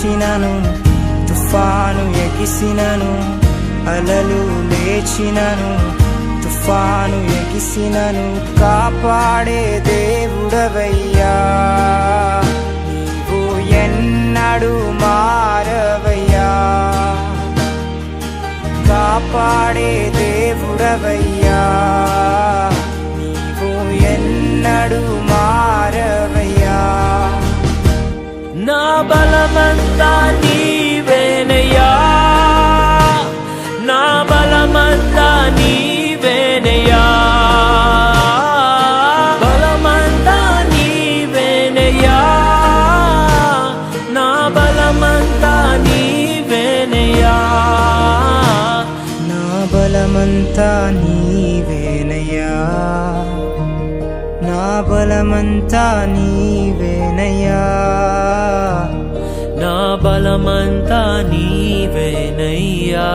వచ్చినను, తుఫాను ఎగిసినను, అలలు లేచినను, తుఫాను ఎగిసినను, కాపాడే దేవుడవయ్యా. నీవు ఎన్నడూ మారవయ్యా, కాపాడే దేవుడవయ్యా. నీవు ఎన్నడూ మారవయ్యా. నా బలమంతా నీవేనయ్యా, నా బలమంతా నీవేనయ్యా, బలమంతా నీవేనయ్యా, నా బలమంతా నీవేనయ్యా, నా బలమంతా నీవేనయ్యా, నా బలమంతా నీవేనయ్యా, నా బలమంతా నీవేనయ్యా.